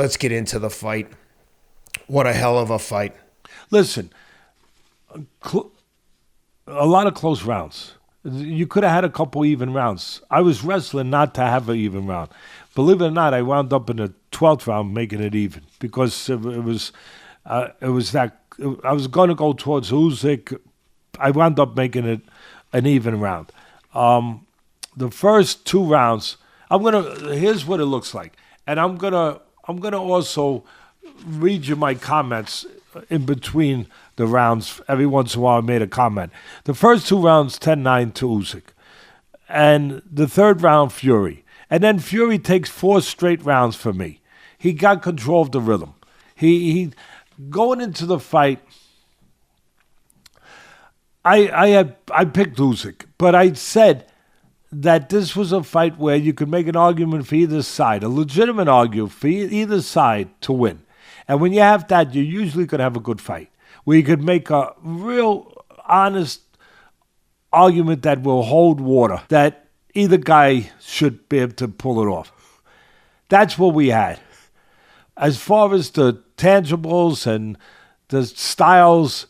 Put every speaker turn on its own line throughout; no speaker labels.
let's get into the fight. What a hell of a fight.
Listen, a lot of close rounds. You could have had a couple even rounds. I was wrestling not to have an even round. Believe it or not, I wound up in the 12th round making it even because it was that I was going to go towards Usyk. I wound up making it an even round. The first 2 rounds, here's what it looks like, and I'm gonna also read you my comments in between the rounds. Every once in a while I made a comment. The first 2 rounds, 10-9 to Usyk. And the third round, Fury. And then Fury takes 4 straight rounds for me. He got control of the rhythm. He going into the fight, I picked Usyk, but I said that this was a fight where you could make an argument for either side, a legitimate argument for either side to win. And when you have that, you're usually going to have a good fight, where you could make a real honest argument that will hold water, that either guy should be able to pull it off. That's what we had. As far as the tangibles and the styles,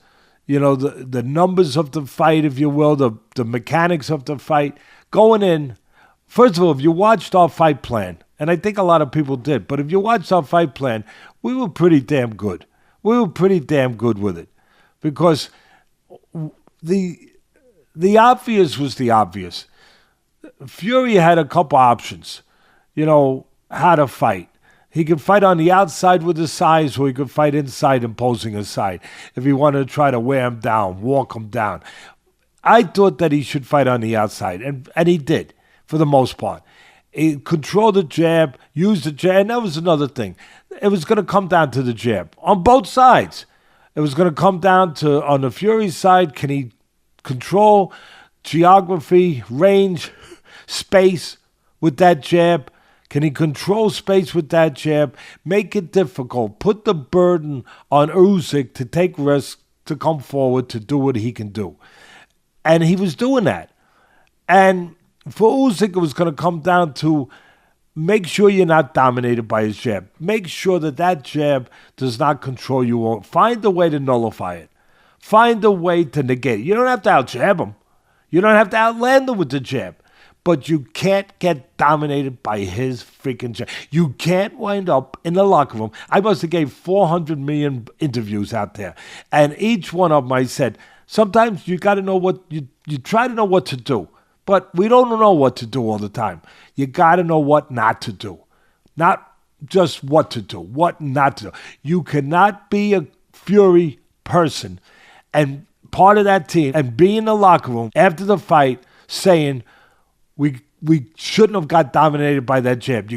the numbers of the fight, if you will, the mechanics of the fight, going in, first of all, if you watched our fight plan, and I think a lot of people did, but if you watched our fight plan, we were pretty damn good. We were pretty damn good with it. Because the obvious was the obvious. Fury had a couple options, how to fight. He could fight on the outside with his size, or he could fight inside imposing his side. If he wanted to try to wear him down, walk him down. I thought that he should fight on the outside, and he did, for the most part. He controlled the jab, used the jab, and that was another thing. It was going to come down to the jab on both sides. It was going to come down to, on the Fury side, can he control geography, range, space with that jab? Can he control space with that jab? Make it difficult. Put the burden on Usyk to take risks, to come forward, to do what he can do. And he was doing that. And for Usyk, it was going to come down to make sure you're not dominated by his jab. Make sure that jab does not control you. Find a way to nullify it. Find a way to negate it. You don't have to out-jab him. You don't have to outland him with the jab. But you can't get dominated by his freaking jab. You can't wind up in the locker room. I must have gave 400 million interviews out there. And each one of them I said, sometimes you got to know what, you try to know what to do. But we don't know what to do all the time. You got to know what not to do. Not just what to do, what not to do. You cannot be a Fury person and part of that team and be in the locker room after the fight saying, we shouldn't have got dominated by that jab.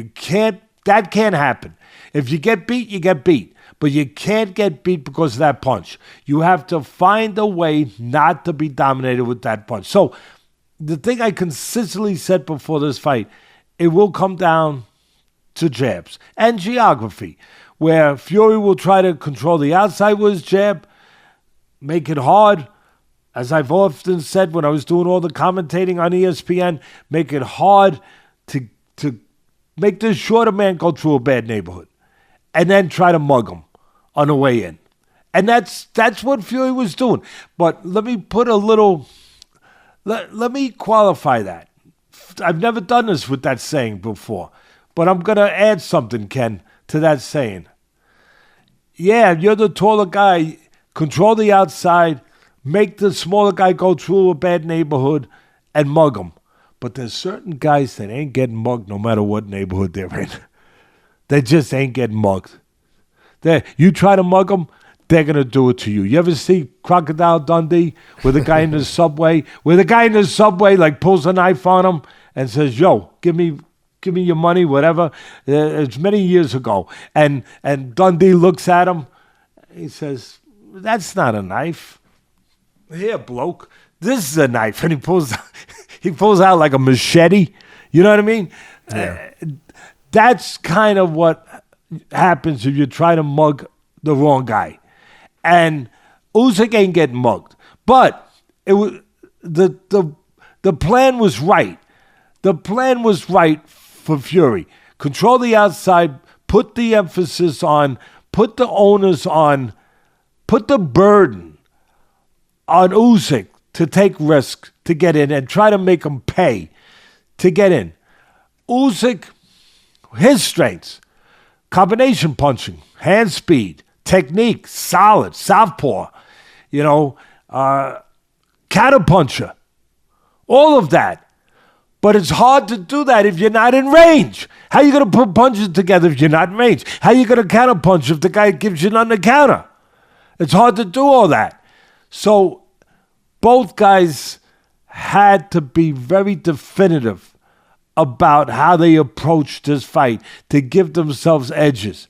That can't happen. If you get beat, you get beat. But you can't get beat because of that punch. You have to find a way not to be dominated with that punch. So the thing I consistently said before this fight, it will come down to jabs and geography, where Fury will try to control the outside with his jab, make it hard. As I've often said when I was doing all the commentating on ESPN, make it hard to make this shorter man go through a bad neighborhood and then try to mug him on the way in. And that's what Fury was doing. But let me put a little... Let me qualify that. I've never done this with that saying before, but I'm going to add something, Ken, to that saying. Yeah, you're the taller guy. Control the outside. Make the smaller guy go through a bad neighborhood and mug him. But there's certain guys that ain't getting mugged no matter what neighborhood they're in. They just ain't getting mugged. You try to mug them, they're going to do it to you. You ever see Crocodile Dundee with the guy in the subway? Where the guy in the subway like pulls a knife on him and says, yo, give me your money, whatever. It's many years ago. And Dundee looks at him. He says, that's not a knife. Here, bloke, this is a knife. And he pulls out like a machete. You know what I mean?
Yeah.
That's kind of what happens if you try to mug the wrong guy. And Usyk ain't getting mugged. But it was the plan was right. The plan was right for Fury. Control the outside, put the emphasis on, put the onus on, put the burden on Usyk to take risks to get in and try to make him pay to get in. Usyk, his strengths, combination punching, hand speed, technique, solid, southpaw, counterpuncher, all of that. But it's hard to do that if you're not in range. How are you going to put punches together if you're not in range? How are you going to counterpunch if the guy gives you nothing to counter? It's hard to do all that. So both guys had to be very definitive about how they approached this fight to give themselves edges.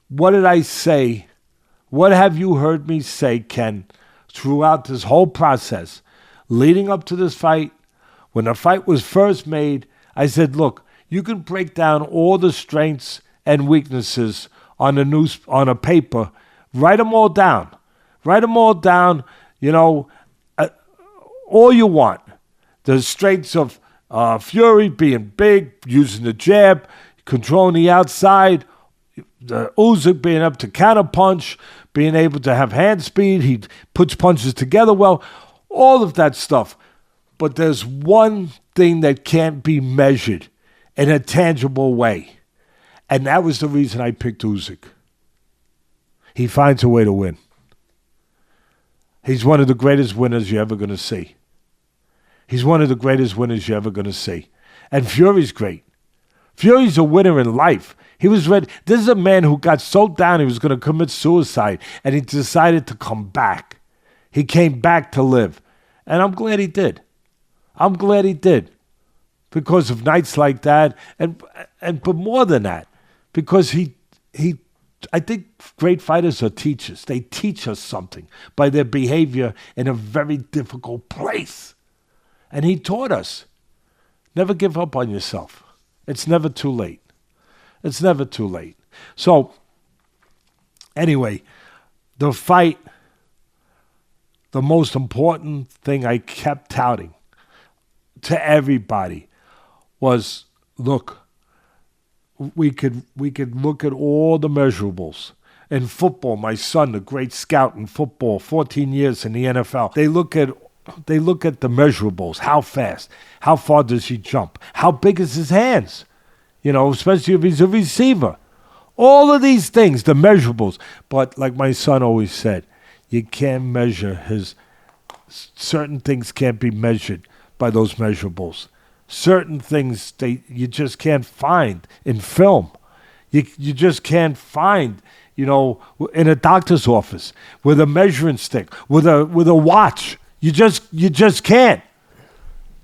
What did I say? What have you heard me say, Ken, throughout this whole process, leading up to this fight? When the fight was first made, I said, look, you can break down all the strengths and weaknesses on a paper. Write them all down. Write them all down, all you want. The strengths of Fury being big, using the jab, controlling the outside, the Usyk being able to counterpunch, being able to have hand speed, he puts punches together well, all of that stuff. But there's one thing that can't be measured in a tangible way, and that was the reason I picked Usyk. He finds a way to win. He's one of the greatest winners you're ever going to see. He's one of the greatest winners you're ever going to see. And Fury's great. Fury's a winner in life. He was ready. This is a man who got so down he was going to commit suicide, and he decided to come back. He came back to live. And I'm glad he did. I'm glad he did. Because of nights like that, but more than that, because I think great fighters are teachers. They teach us something by their behavior in a very difficult place. And he taught us, never give up on yourself. It's never too late. It's never too late. So, anyway, the fight, the most important thing I kept touting to everybody was, look, we could look at all the measurables. In football, my son, the great scout in football, 14 years in the NFL, they look at the measurables. How fast? How far does he jump? How big is his hands? Especially if he's a receiver. All of these things, the measurables. But like my son always said, you can't measure certain things can't be measured by those measurables. Certain things you just can't find in film. You just can't find, in a doctor's office with a measuring stick, with a watch. You just can't.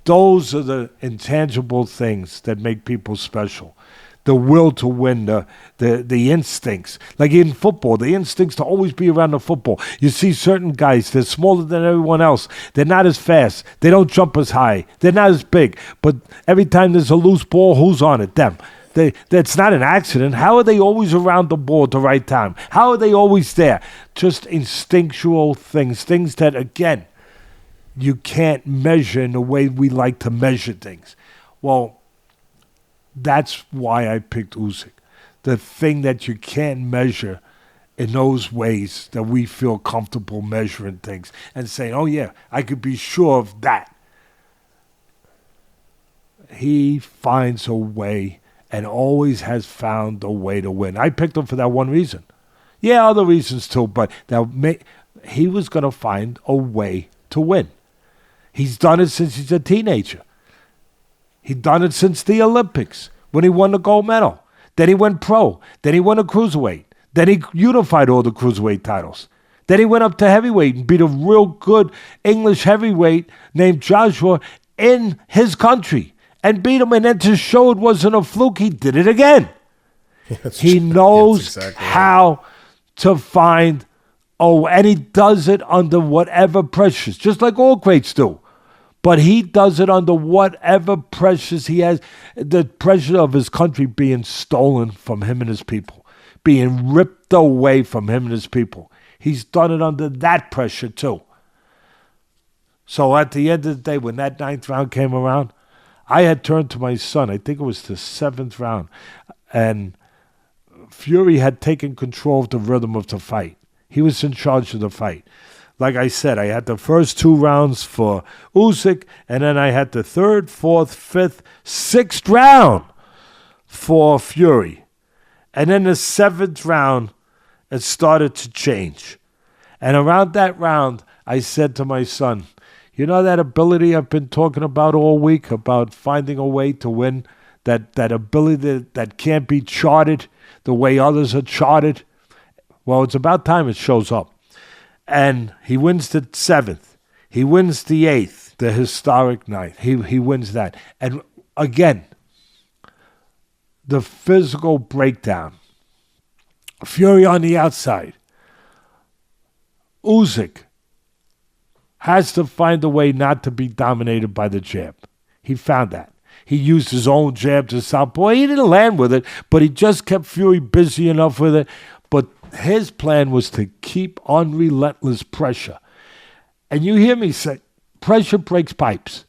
Those are the intangible things that make people special. The will to win, the instincts. Like in football, the instincts to always be around the football. You see certain guys, they're smaller than everyone else. They're not as fast. They don't jump as high. They're not as big. But every time there's a loose ball, who's on it? Them. That's not an accident. How are they always around the ball at the right time? How are they always there? Just instinctual things that, again, you can't measure in the way we like to measure things. Well, that's why I picked Usyk. The thing that you can't measure in those ways that we feel comfortable measuring things and saying, oh yeah, I could be sure of that. He finds a way and always has found a way to win. I picked him for that one reason. Yeah, other reasons too, but he was going to find a way to win. He's done it since he's a teenager. He'd done it since the Olympics when he won the gold medal. Then he went pro. Then he won a cruiserweight. Then he unified all the cruiserweight titles. Then he went up to heavyweight and beat a real good English heavyweight named Joshua in his country and beat him. And then to show it wasn't a fluke, he did it again. He knows exactly how to find, and he does it under whatever pressures, just like all greats do. But he does it under whatever pressures he has, the pressure of his country being stolen from him and his people, being ripped away from him and his people. He's done it under that pressure too. So at the end of the day, when that 9th round came around, I had turned to my son. I think it was the 7th round. And Fury had taken control of the rhythm of the fight. He was in charge of the fight. Like I said, I had the first 2 rounds for Usyk, and then I had the 3rd, 4th, 5th, 6th round for Fury. And then the 7th round, it started to change. And around that round, I said to my son, you know that ability I've been talking about all week, about finding a way to win, that ability that can't be charted the way others are charted? Well, it's about time it shows up. And he wins the 7th. He wins the 8th, the historic 9th. He wins that. And again, the physical breakdown. Fury on the outside. Usyk has to find a way not to be dominated by the jab. He found that. He used his own jab to southpaw. He didn't land with it, but he just kept Fury busy enough with it. But his plan was to keep unrelentless pressure. And you hear me say, pressure breaks pipes.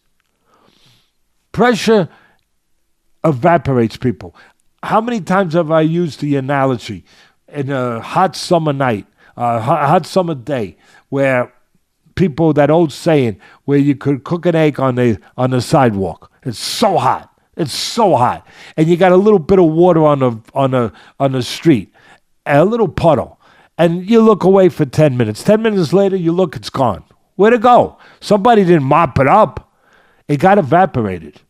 Pressure evaporates people. How many times have I used the analogy in a hot summer night, a hot summer day, where people, that old saying, where you could cook an egg on the sidewalk. It's so hot. It's so hot. And you got a little bit of water on the street, a little puddle. And you look away for 10 minutes. 10 minutes later, you look, it's gone. Where'd it go? Somebody didn't mop it up. It got evaporated.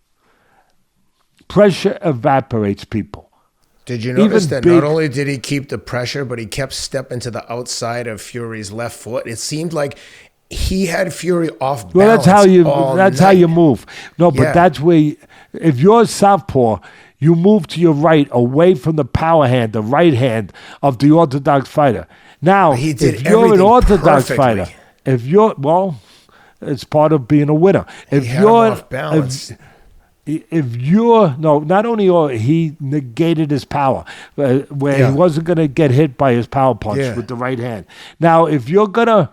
Pressure evaporates people.
Did you notice that not only did he keep the pressure, but he kept stepping to the outside of Fury's left foot? It seemed like he had Fury off balance.
Well, that's how you move. No, but that's where, if you're southpaw, you move to your right, away from the power hand, the right hand of the orthodox fighter. Now, if you're an orthodox fighter, it's part of being a winner. If you're off balance. Not only he negated his power, where he wasn't going to get hit by his power punch with the right hand. Now, if you're the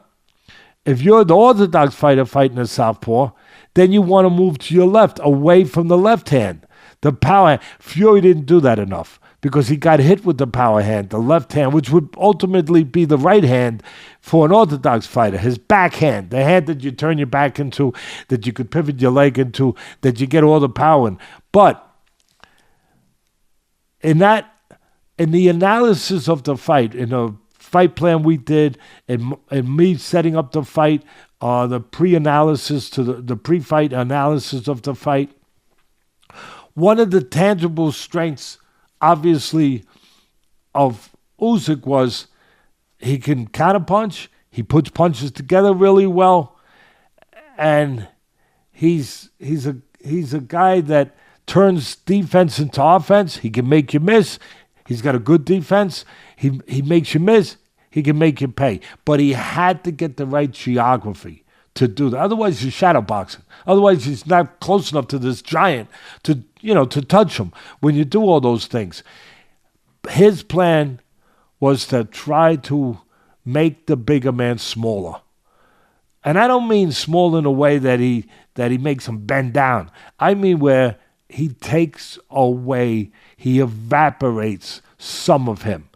orthodox fighter fighting a southpaw, then you want to move to your left, away from the left hand. The power hand. Fury didn't do that enough because he got hit with the power hand, the left hand, which would ultimately be the right hand for an orthodox fighter. His backhand, the hand that you turn your back into, that you could pivot your leg into, that you get all the power in. But in the analysis of the fight, in the fight plan we did, and me setting up the fight, the pre-analysis to the pre-fight analysis of the fight, one of the tangible strengths, obviously, of Usyk was he can counterpunch. He puts punches together really well, and he's a guy that turns defense into offense. He can make you miss. He's got a good defense. He makes you miss. He can make you pay. But he had to get the right geography to do that. Otherwise, he's shadow boxing. Otherwise, he's not close enough to this giant to touch him. When you do all those things, his plan was to try to make the bigger man smaller. And I don't mean small in a way that he makes him bend down. I mean where he takes away, he evaporates some of him.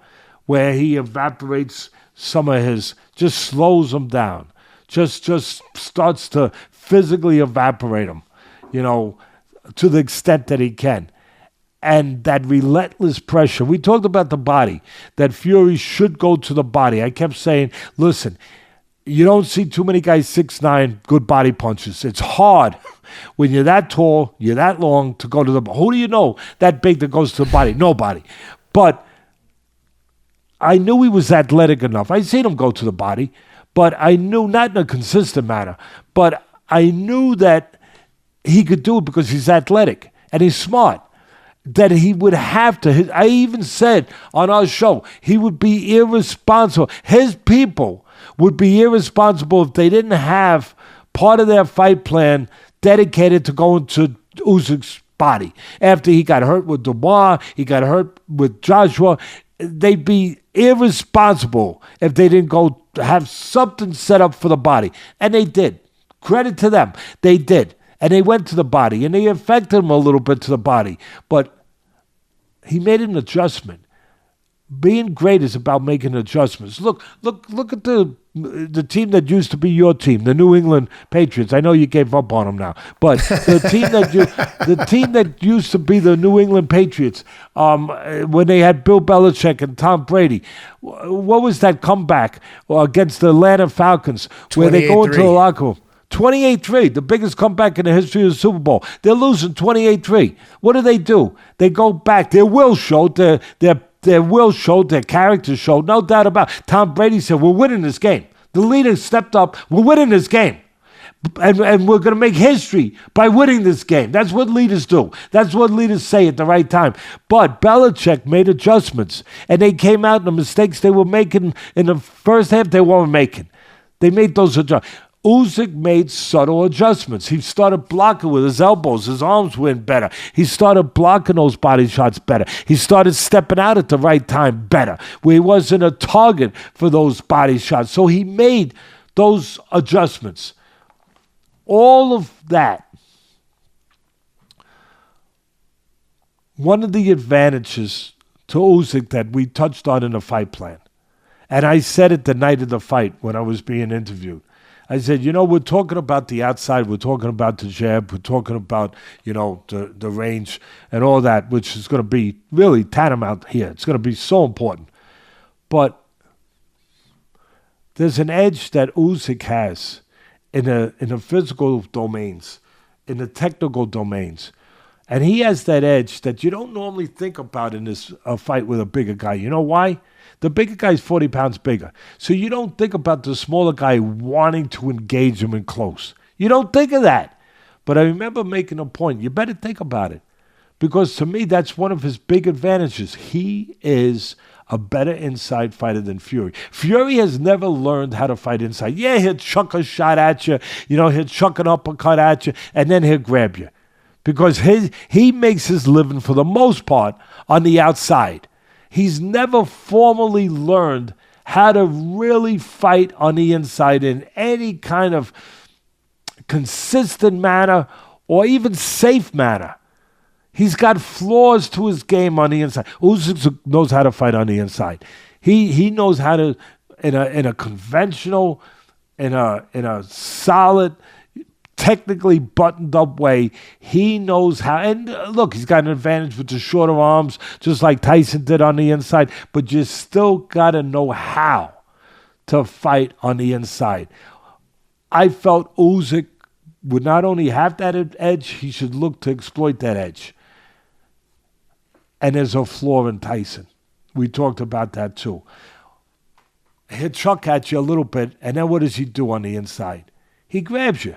Where he evaporates some of his, just slows him down. Just starts to physically evaporate him, to the extent that he can. And that relentless pressure. We talked about the body, that Fury should go to the body. I kept saying, listen, you don't see too many guys 6'9", good body punches. It's hard when you're that tall, you're that long to go to the body. Who do you know that big that goes to the body? Nobody. But I knew he was athletic enough. I seen him go to the body, but I knew, not in a consistent manner, but I knew that he could do it because he's athletic and he's smart. That he would have to. I even said on our show, he would be irresponsible. His people would be irresponsible if they didn't have part of their fight plan dedicated to going to Usyk's body. After he got hurt with Dubois, he got hurt with Joshua, they'd be irresponsible if they didn't go have something set up for the body. And they did. Credit to them. They did. And they went to the body, and they affected him a little bit to the body. But he made an adjustment. Being great is about making adjustments. Look at the team that used to be your team, the New England Patriots. I know you gave up on them now, but the team that used to be the New England Patriots, when they had Bill Belichick and Tom Brady, what was that comeback against the Atlanta Falcons where they go into the locker room? 28-3, the biggest comeback in the history of the Super Bowl. They're losing 28-3. What do? They go back. Their will showed, their will showed, their character showed, no doubt about it. Tom Brady said, we're winning this game. The leader stepped up, we're winning this game. And we're going to make history by winning this game. That's what leaders do. That's what leaders say at the right time. But Belichick made adjustments, and they came out, and the mistakes they were making in the first half, they weren't making. They made those adjustments. Usyk made subtle adjustments. He started blocking with his elbows. His arms went better. He started blocking those body shots better. He started stepping out at the right time better, where he wasn't a target for those body shots. So he made those adjustments. All of that. One of the advantages to Usyk that we touched on in the fight plan, and I said it the night of the fight when I was being interviewed, I said, we're talking about the outside, we're talking about the jab, we're talking about, the range and all that, which is going to be really tantamount here. It's going to be so important. But there's an edge that Usyk has in the physical domains, in the technical domains. And he has that edge that you don't normally think about in this fight with a bigger guy. You know why? The bigger guy is 40 pounds bigger. So you don't think about the smaller guy wanting to engage him in close. You don't think of that. But I remember making a point. You better think about it. Because to me, that's one of his big advantages. He is a better inside fighter than Fury. Fury has never learned how to fight inside. Yeah, he'll chuck a shot at you. He'll chuck an uppercut at you, and then he'll grab you. Because he makes his living, for the most part, on the outside. He's never formally learned how to really fight on the inside in any kind of consistent manner or even safe manner. He's got flaws to his game on the inside. Usyk knows how to fight on the inside. He knows how to, in a conventional, in a solid, technically buttoned up way, he knows how. And look, he's got an advantage with the shorter arms, just like Tyson did on the inside. But you still got to know how to fight on the inside. I felt Usyk would not only have that edge, he should look to exploit that edge. And there's a flaw in Tyson. We talked about that too. He'll chuck at you a little bit, and then what does he do on the inside? He grabs you.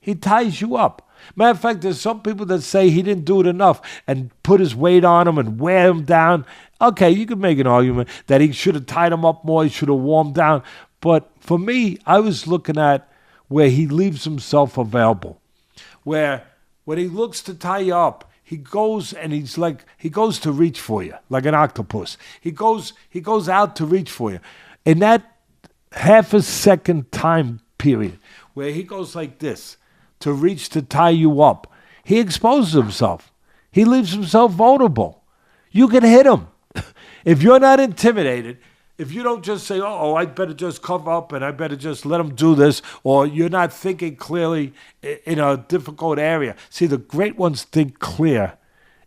He ties you up. Matter of fact, there's some people that say he didn't do it enough and put his weight on him and wear him down. Okay, you could make an argument that he should have tied him up more, he should have warmed down. But for me, I was looking at where he leaves himself available. Where when he looks to tie you up, he goes and he goes to reach for you, like an octopus. He goes out to reach for you. In that half a second time period, where he goes like this, to reach to tie you up, he exposes himself. He leaves himself vulnerable. You can hit him. If you're not intimidated, if you don't just say, oh, I better just cover up and I better just let him do this, or you're not thinking clearly in a difficult area. See, the great ones think clear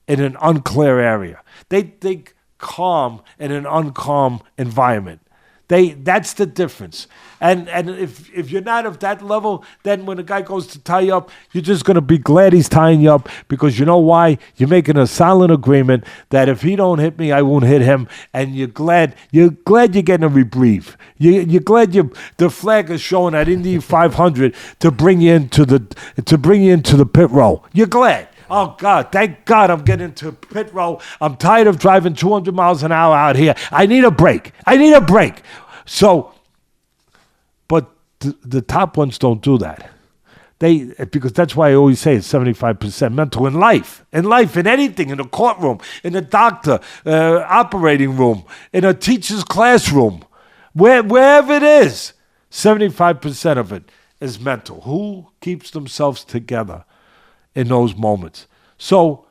in an unclear area. They think calm in an uncalm environment. That's the difference. And if you're not of that level, then when a guy goes to tie you up, you're just going to be glad he's tying you up, because you know why? You're making a silent agreement that if he don't hit me, I won't hit him, and you're glad you're getting a reprieve. You're glad the flag is showing at Indy 500 to bring you into the pit row. You're glad. Oh, God, thank God I'm getting into pit row. I'm tired of driving 200 miles an hour out here. I need a break. So, but the top ones don't do that. Because that's why I always say it's 75% mental in life, in anything, in the courtroom, in the doctor operating room, in a teacher's classroom, wherever it is, 75% of it is mental. Who keeps themselves together in those moments. So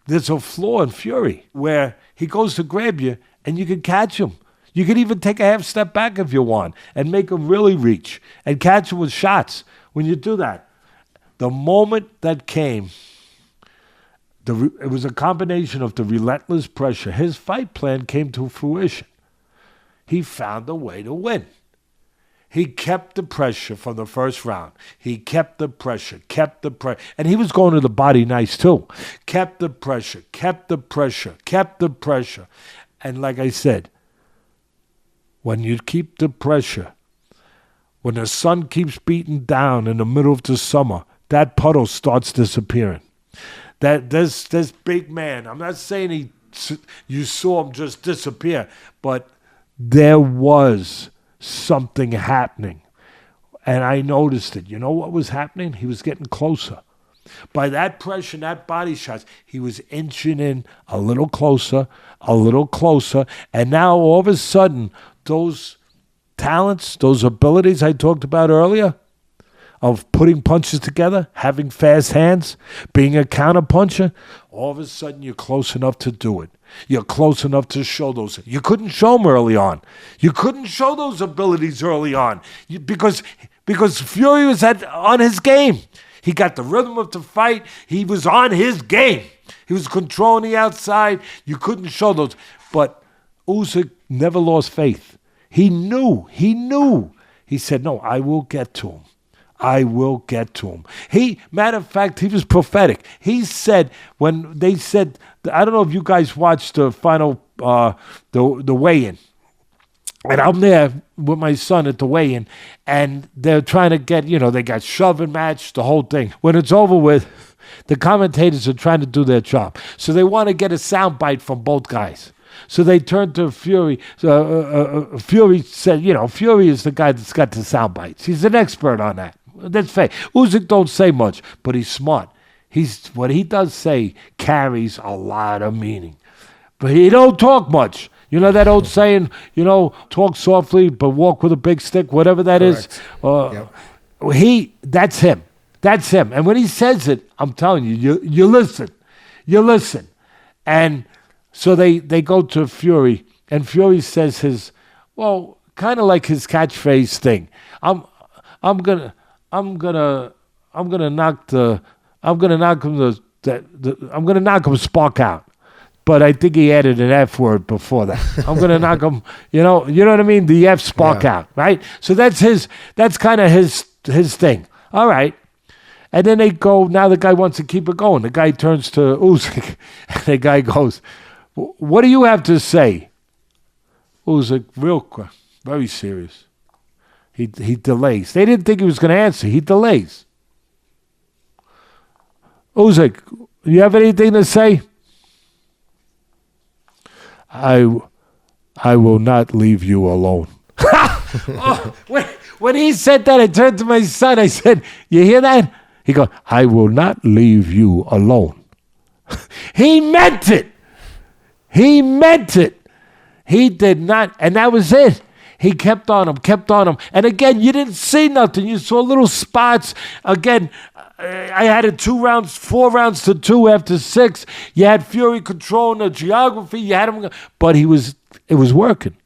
there's a flaw in Fury where he goes to grab you and you can catch him. You can even take a half step back if you want and make him really reach and catch him with shots. When you do that, the moment that came, it was a combination of the relentless pressure. His fight plan came to fruition. He found a way to win. He kept the pressure from the first round. He kept the pressure. And he was going to the body nice too. Kept the pressure. And like I said, when you keep the pressure, when the sun keeps beating down in the middle of the summer, that puddle starts disappearing. That this big man, I'm not saying you saw him just disappear, but there was something happening. And I noticed it. You know what was happening? He was getting closer. By that pressure and that body shots, he was inching in a little closer. And now all of a sudden, those talents, those abilities I talked about earlier, of putting punches together, having fast hands, being a counterpuncher, all of a sudden you're close enough to do it. You're close enough to show those. You couldn't show them early on. You couldn't show those abilities early on because Fury was on his game. He got the rhythm of the fight. He was on his game. He was controlling the outside. You couldn't show those. But Usyk never lost faith. He knew. He said, no, I will get to him. Matter of fact, he was prophetic. He said, when they said, I don't know if you guys watched the final, the weigh-in. And I'm there with my son at the weigh-in, and they're trying to get, they got shove and match, the whole thing. When it's over with, the commentators are trying to do their job. So they want to get a soundbite from both guys. So they turned to Fury. Fury said, Fury is the guy that's got the sound bites. He's an expert on that. That's fair. Usyk don't say much, but he's smart. What he does say carries a lot of meaning. But he don't talk much. You know that old saying, talk softly but walk with a big stick, whatever that
Correct.
is. That's him. That's him. And when he says it, I'm telling you, you listen. You listen. And so they go to Fury, and Fury says kind of like his catchphrase thing. I'm gonna knock him spark out. But I think he added an F word before that. I'm gonna knock him, you know what I mean? The F spark out, right? So that's kind of his thing. All right. And then they go, now the guy wants to keep it going. The guy turns to Usyk, and the guy goes, what do you have to say? Usyk, real quick, very serious. He delays. They didn't think he was going to answer. He delays. Usyk, you have anything to say? I will not leave you alone. When he said that, I turned to my son. I said, you hear that? He goes, I will not leave you alone. He meant it. He meant it. He did not. And that was it. He kept on him. And again, you didn't see nothing. You saw little spots. Again, I had it 4 rounds to 2 after 6. You had Fury controlling the geography. You had him, but it was working.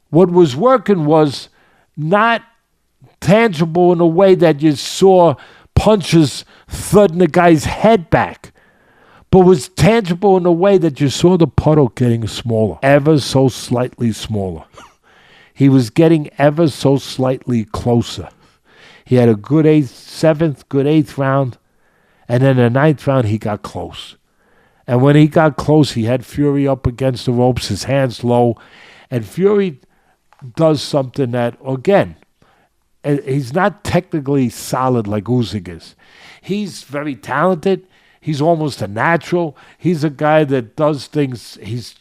What was working was not tangible in a way that you saw punches thudding the guy's head back, but was tangible in a way that you saw the puddle getting smaller, ever so slightly smaller. He was getting ever so slightly closer. He had a good 8th round, and then the 9th round he got close. And when he got close, he had Fury up against the ropes, his hands low, and Fury does something that, again, he's not technically solid like Usyk is. He's very talented. He's almost a natural. He's a guy that does things. He's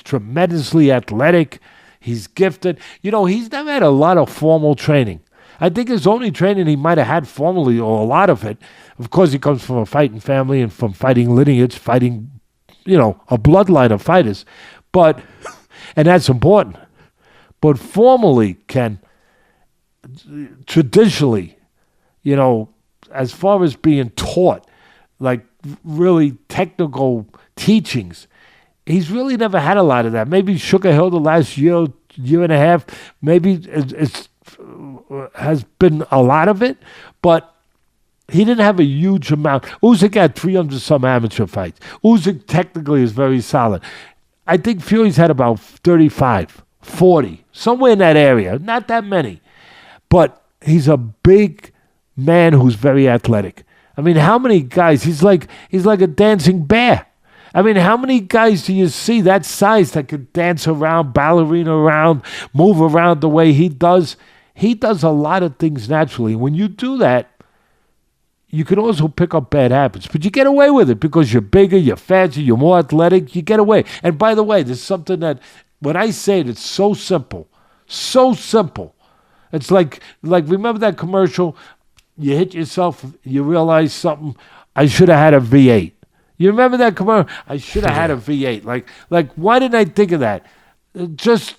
tremendously athletic. He's gifted. He's never had a lot of formal training. I think his only training he might have had formally, or a lot of it, of course, he comes from a fighting family and from fighting lineage, fighting, a bloodline of fighters. And that's important. But formally, traditionally, as far as being taught, like really technical teachings. He's really never had a lot of that. Maybe Sugar Hill the last year and a half, maybe it's has been a lot of it, but he didn't have a huge amount. Usyk had 300 some amateur fights. Usyk technically is very solid. I think Fury's had about 35, 40, somewhere in that area. Not that many. But he's a big man who's very athletic. I mean, how many guys? He's like a dancing bear. I mean, how many guys do you see that size that could dance around, ballerina around, move around the way he does? He does a lot of things naturally. When you do that, you can also pick up bad habits, but you get away with it because you're bigger, you're faster, you're more athletic, you get away. And by the way, there's something that, when I say it, it's so simple. So simple. It's like remember that commercial? You hit yourself, you realize something, I should have had a V8. You remember that commercial? I should have had a V8. Like, why didn't I think of that? Just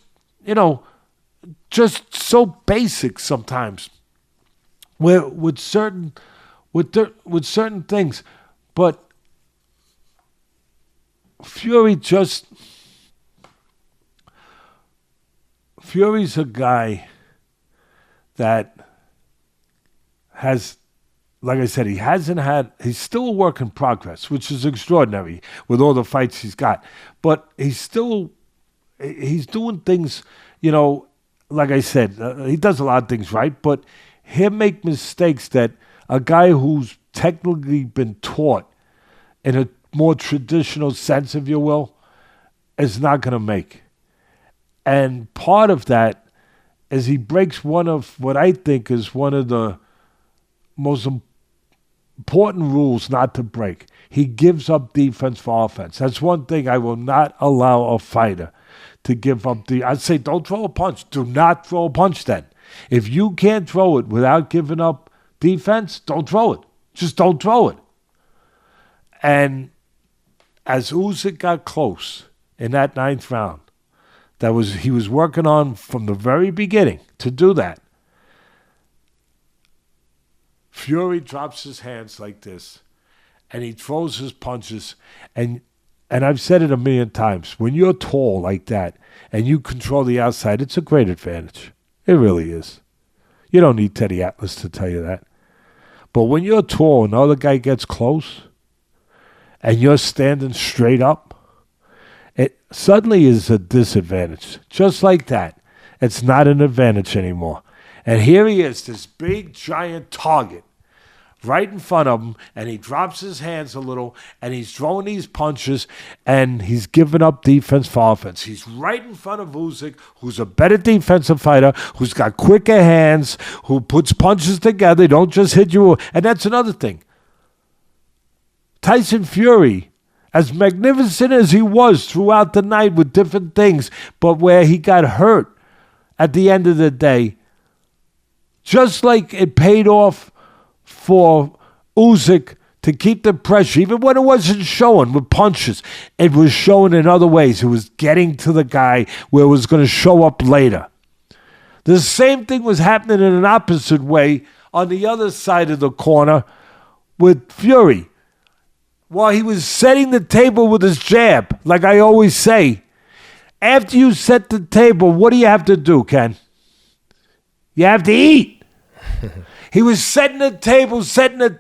so basic sometimes. With certain things, but Fury's a guy that has, like I said, he's still a work in progress, which is extraordinary with all the fights he's got. But he's doing things, like I said, he does a lot of things right, but he'll make mistakes that a guy who's technically been taught in a more traditional sense, if you will, is not going to make. And part of that is he breaks one of what I think is one of the most important rules not to break. He gives up defense for offense. That's one thing I will not allow a fighter to give up. I'd say don't throw a punch. Do not throw a punch then. If you can't throw it without giving up defense, don't throw it. Just don't throw it. And as Usyk got close in that 9th round, he was working on from the very beginning to do that. Fury drops his hands like this, and he throws his punches. And I've said it a million times, when you're tall like that and you control the outside, it's a great advantage. It really is. You don't need Teddy Atlas to tell you that. But when you're tall and the other guy gets close and you're standing straight up, it suddenly is a disadvantage. Just like that. It's not an advantage anymore. And here he is, this big, giant target right in front of him, and he drops his hands a little, and he's throwing these punches, and he's giving up defense for offense. He's right in front of Usyk, who's a better defensive fighter, who's got quicker hands, who puts punches together, don't just hit you. And that's another thing. Tyson Fury, as magnificent as he was throughout the night with different things, but where he got hurt at the end of the day, just like it paid off for Usyk to keep the pressure, even when it wasn't showing with punches, it was showing in other ways. It was getting to the guy where it was going to show up later. The same thing was happening in an opposite way on the other side of the corner with Fury. While he was setting the table with his jab, like I always say, after you set the table, what do you have to do, Ken? You have to eat. He was setting the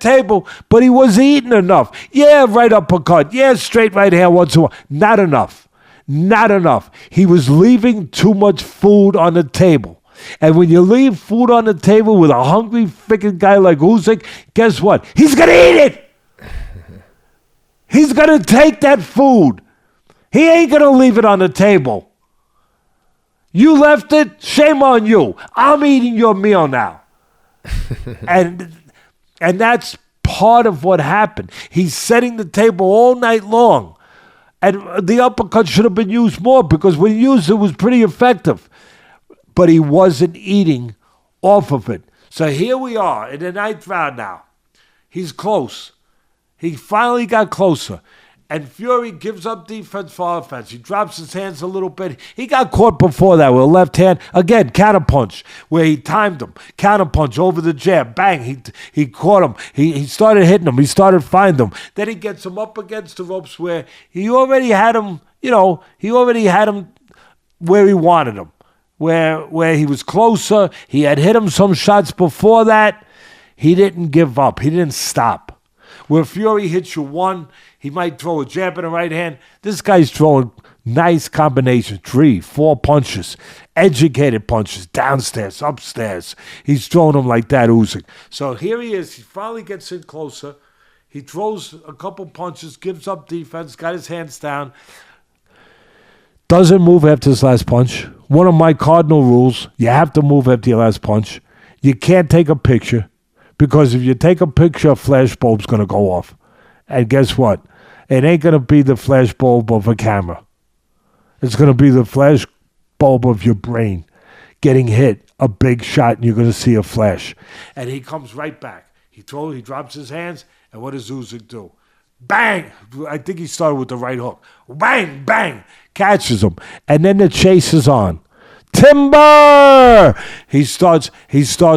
table, but he wasn't eating enough. Yeah, right uppercut. Yeah, straight right hand once in a while. Not enough. Not enough. He was leaving too much food on the table. And when you leave food on the table with a hungry freaking guy like Usyk, guess what? He's going to eat it. He's going to take that food. He ain't going to leave it on the table. You left it, shame on you. I'm eating your meal now. and that's part of what happened. He's setting the table all night long. And the uppercut should have been used more, because when he used it, it was pretty effective. But he wasn't eating off of it. So here we are in the 9th round now. He's close. He finally got closer. And Fury gives up defense for offense. He drops his hands a little bit. He got caught before that with a left hand. Again, counterpunch, where he timed him. Counterpunch over the jab. Bang, he caught him. He started hitting him. He started finding him. Then he gets him up against the ropes where he already had him, where he wanted him. Where he was closer. He had hit him some shots before that. He didn't give up. He didn't stop. Where Fury hits you one, he might throw a jab in the right hand. This guy's throwing nice combinations, 3, 4 punches, educated punches, downstairs, upstairs. He's throwing them like that, Usyk. So here he is. He finally gets in closer. He throws a couple punches, gives up defense, got his hands down. Doesn't move after his last punch. One of my cardinal rules, you have to move after your last punch. You can't take a picture. Because if you take a picture, a flash bulb's going to go off. And guess what? It ain't going to be the flash bulb of a camera. It's going to be the flash bulb of your brain getting hit, a big shot, and you're going to see a flash. And he comes right back. He drops his hands, and what does Usyk do? Bang! I think he started with the right hook. Bang, bang! Catches him. And then the chase is on. Timber! He starts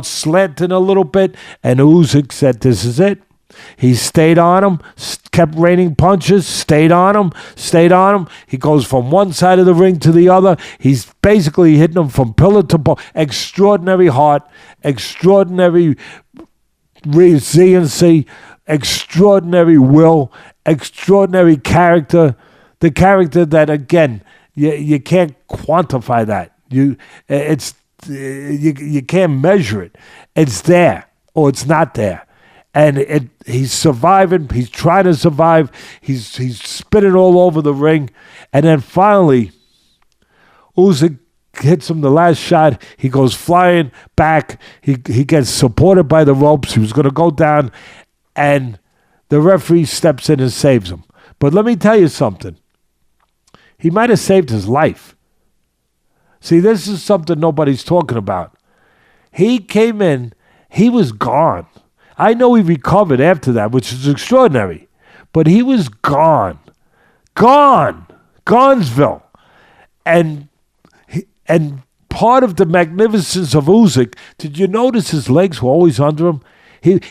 slanting a little bit, and Usyk said, this is it. He stayed on him, kept raining punches, stayed on him. He goes from one side of the ring to the other. He's basically hitting him from pillar to post. Extraordinary heart, extraordinary resiliency, extraordinary will, extraordinary character. The character that, again, you can't quantify that. You can't measure it. It's there or it's not there. And he's surviving. He's trying to survive. He's spinning all over the ring. And then finally, Usyk hits him the last shot. He goes flying back. He gets supported by the ropes. He was going to go down. And the referee steps in and saves him. But let me tell you something. He might have saved his life. See, this is something nobody's talking about. He came in, he was gone. I know he recovered after that, which is extraordinary. But he was gone. Gone. Gonzville. And part of the magnificence of Usyk, did you notice his legs were always under him?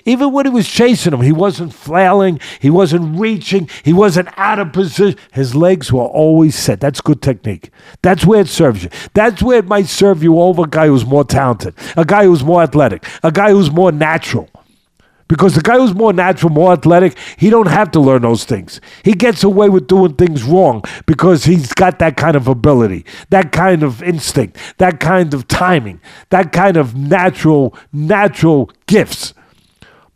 Even when he was chasing him, he wasn't flailing, he wasn't reaching, he wasn't out of position. His legs were always set. That's good technique. That's where it serves you. That's where it might serve you over a guy who's more talented, a guy who's more athletic, a guy who's more natural. Because the guy who's more natural, more athletic, he don't have to learn those things. He gets away with doing things wrong because he's got that kind of ability, that kind of instinct, that kind of timing, that kind of natural gifts.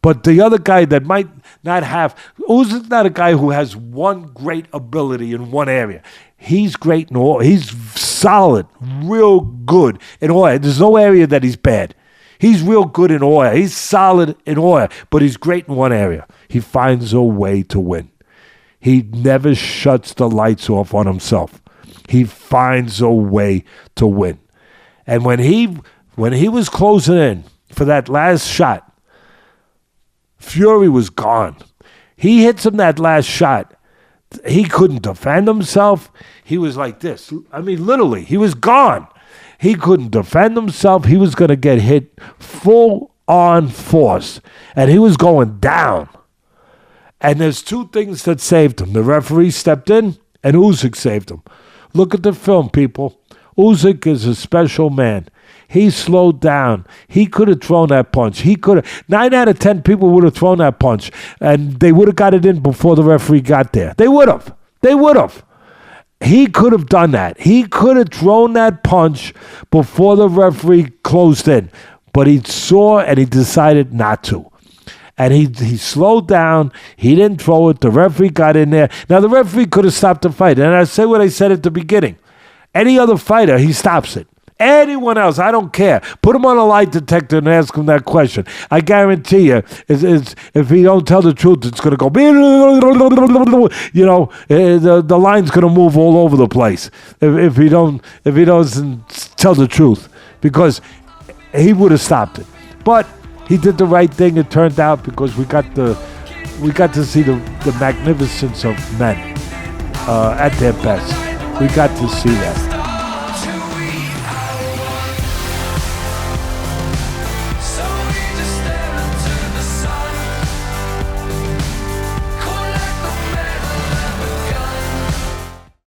But the other guy that might not have, Uzyk's not a guy who has one great ability in one area. He's great in all. He's solid, real good in all. There's no area that he's bad. He's real good in all. He's solid in all, but he's great in one area. He finds a way to win. He never shuts the lights off on himself. He finds a way to win. And when he was closing in for that last shot, Fury was gone. He hits him that last shot. He couldn't defend himself. He was like this. I mean, literally, he was gone. He couldn't defend himself. He was going to get hit full on force. And he was going down. And there's two things that saved him. The referee stepped in and Usyk saved him. Look at the film, people. Usyk is a special man. He slowed down. He could have thrown that punch. He could have. 9 out of 10 people would have thrown that punch. And they would have got it in before the referee got there. They would have. They would have. He could have done that. He could have thrown that punch before the referee closed in. But he saw and he decided not to. And he slowed down. He didn't throw it. The referee got in there. Now, the referee could have stopped the fight. And I say what I said at the beginning. Any other fighter, he stops it. Anyone else, I don't care. Put him on a lie detector and ask him that question. I guarantee you, if he don't tell the truth, it's going to go, the line's going to move all over the place if he doesn't tell the truth, because he would have stopped it. But he did the right thing. It turned out because we got to see the magnificence of men. at their best. We got to see that.